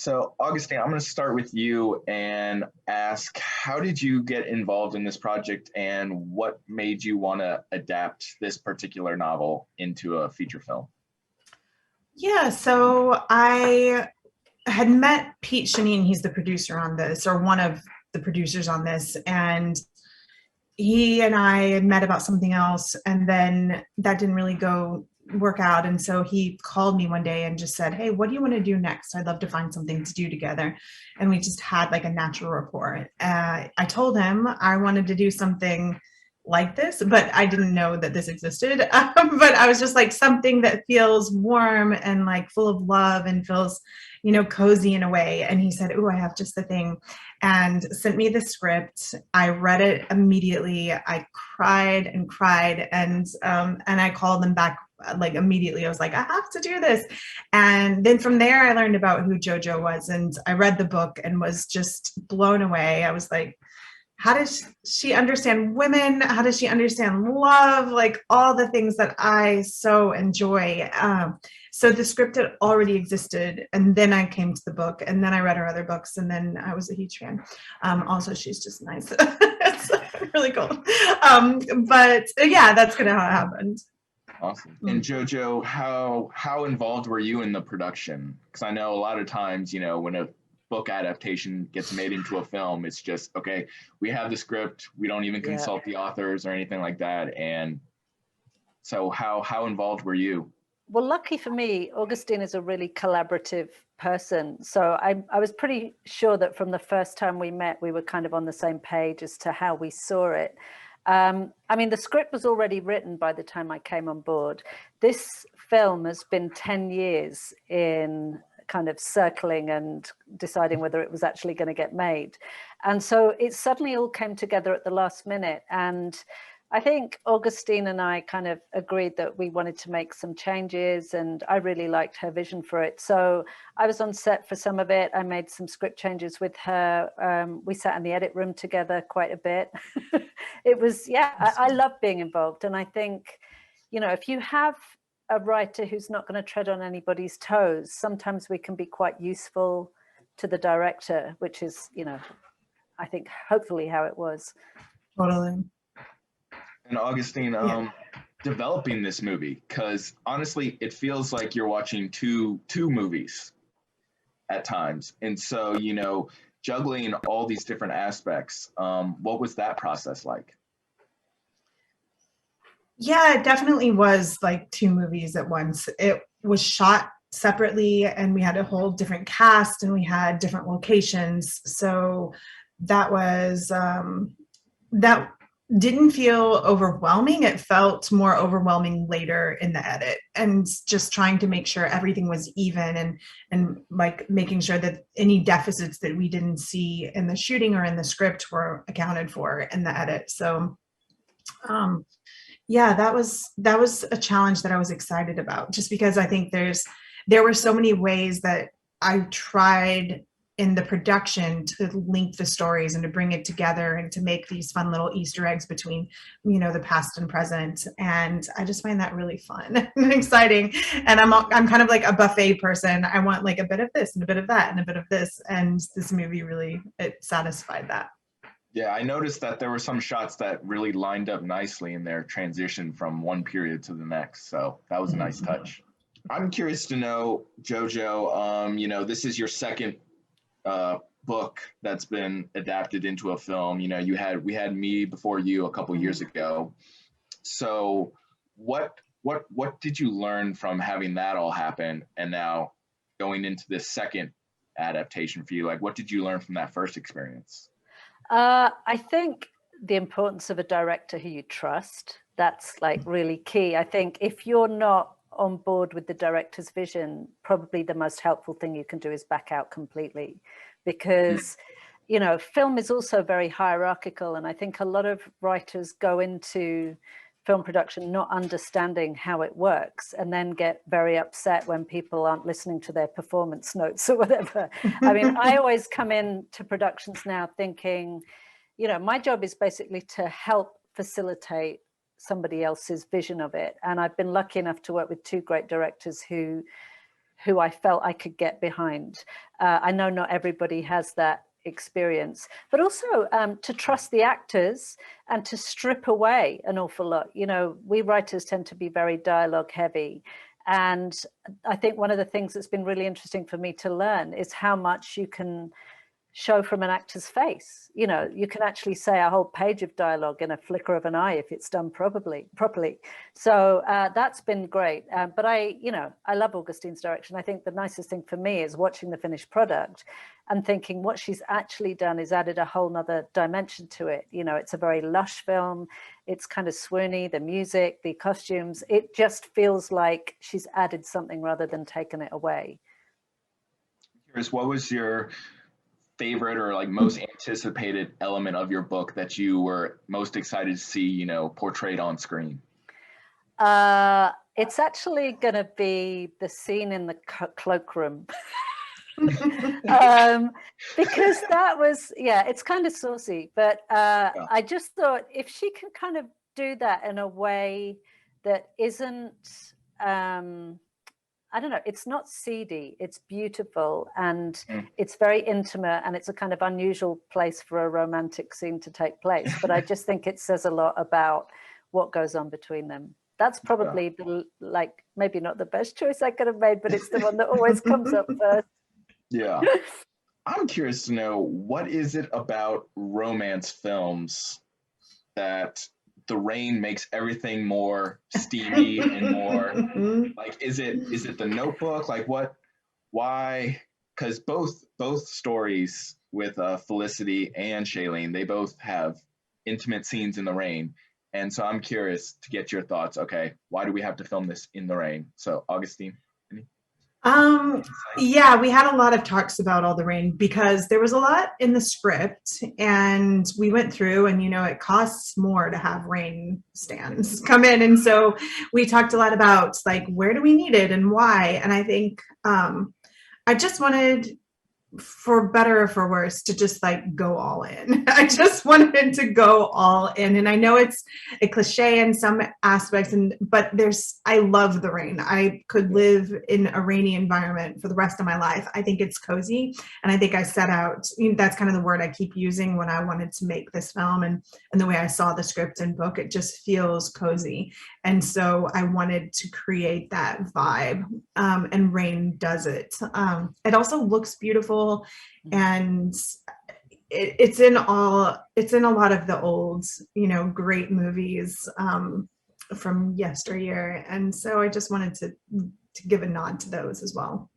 So, Augustine, I'm going to start with you and ask, how did you get involved in this project and what made you want to adapt this particular novel into a feature film? Yeah, so I had met Pete Shanine. He's the producer on this, or one of the producers on this, and he and I had met about something else, and then that didn't really go work out. And so he called me one day and just said, "Hey, what do you want to do next? I'd love to find something to do together." And we just had like a natural rapport. I told him I wanted to do something like this, but I didn't know that this existed. But I was just like, something that feels warm and like full of love and feels, cozy in a way. And he said, "Oh, I have just the thing," and sent me the script. I read it immediately. I cried and cried, and I called them back like immediately. I was like, "I have to do this." And then from there, I learned about who Jojo was, and I read the book and was just blown away. I was like, how does she understand women? How does she understand love? Like all the things that I so enjoy. So the script had already existed, and then I came to the book, and then I read her other books, and then I was a huge fan. Also, she's just nice. It's really cool. But yeah, that's kind of how it happened. Awesome. And Jojo, how involved were you in the production? Because I know a lot of times, when a book adaptation gets made into a film, it's just, okay, we have the script, we don't even consult the authors or anything like that. And so how involved were you? Well, lucky for me, Augustine is a really collaborative person. So I was pretty sure that from the first time we met, we were kind of on the same page as to how we saw it. I mean, the script was already written by the time I came on board. This film has been 10 years in kind of circling and deciding whether it was actually going to get made. And so it suddenly all came together at the last minute. And I think Augustine and I kind of agreed that we wanted to make some changes, and I really liked her vision for it. So I was on set for some of it. I made some script changes with her. We sat in the edit room together quite a bit. It was, I love being involved. And I think, if you have a writer who's not going to tread on anybody's toes, sometimes we can be quite useful to the director, which is, I think hopefully how it was. Totally. And Augustine, developing this movie, because honestly, it feels like you're watching two movies at times. And so, juggling all these different aspects, what was that process like? Yeah, it definitely was like two movies at once. It was shot separately, and we had a whole different cast, and we had different locations. So that was that didn't feel overwhelming. It felt more overwhelming later in the edit, and just trying to make sure everything was even, and like making sure that any deficits that we didn't see in the shooting or in the script were accounted for in the edit. So yeah, that was a challenge that I was excited about, just because I think there were so many ways that I tried in the production to link the stories and to bring it together and to make these fun little Easter eggs between, the past and present. And I just find that really fun and exciting. And I'm kind of like a buffet person. I want like a bit of this and a bit of that and a bit of this. And this movie really, it satisfied that. Yeah, I noticed that there were some shots that really lined up nicely in their transition from one period to the next. So that was a nice touch. I'm curious to know, Jojo, this is your second book that's been adapted into a film. We had Me Before You a couple years ago. So what did you learn from having that all happen and now going into this second adaptation for you? Like, what did you learn from that first experience? I think the importance of a director who you trust, that's like really key. I think if you're not on board with the director's vision, probably the most helpful thing you can do is back out completely, because film is also very hierarchical, and I think a lot of writers go into film production not understanding how it works, and then get very upset when people aren't listening to their performance notes or whatever. I mean, I always come into productions now thinking, my job is basically to help facilitate somebody else's vision of it. And I've been lucky enough to work with two great directors who who I felt I could get behind. I know not everybody has that experience, but also to trust the actors and to strip away an awful lot. You know, we writers tend to be very dialogue heavy. And I think one of the things that's been really interesting for me to learn is how much you can show from an actor's face. You know, you can actually say a whole page of dialogue in a flicker of an eye if it's done properly. So that's been great. But I love Augustine's direction. I think the nicest thing for me is watching the finished product and thinking what she's actually done is added a whole nother dimension to it. You know, it's a very lush film. It's kind of swoony, the music, the costumes. It just feels like she's added something rather than taken it away. Curious, what was your favorite or like most anticipated element of your book that you were most excited to see, you know, portrayed on screen? It's actually going to be the scene in the cloakroom. Because that was, it's kind of saucy, but I just thought if she can kind of do that in a way that isn't, I don't know, it's not seedy, it's beautiful, and it's very intimate, and it's a kind of unusual place for a romantic scene to take place. But I just think it says a lot about what goes on between them. That's probably the, like, maybe not the best choice I could have made, but it's the one that always comes up first. Yeah. I'm curious to know, what is it about romance films that the rain makes everything more steamy and more like, is it the Notebook? Like why? Because both stories with Felicity and Shailene, they both have intimate scenes in the rain. And so I'm curious to get your thoughts. Okay, why do we have to film this in the rain? So Augustine, any? Yeah, we had a lot of talks about All the Rain because there was a lot in the script, and we went through, and you know, it costs more to have rain stands come in, and so we talked a lot about like, where do we need it and why. And I think I just wanted, for better or for worse, to just like go all in. I just wanted to go all in. And I know it's a cliche in some aspects, but I love the rain. I could live in a rainy environment for the rest of my life. I think it's cozy. And I think I set out, that's kind of the word I keep using when I wanted to make this film, and the way I saw the script and book, it just feels cozy. And so I wanted to create that vibe, and rain does it. It also looks beautiful. And it's in a lot of the old, you know, great movies from yesteryear, and so I just wanted to give a nod to those as well.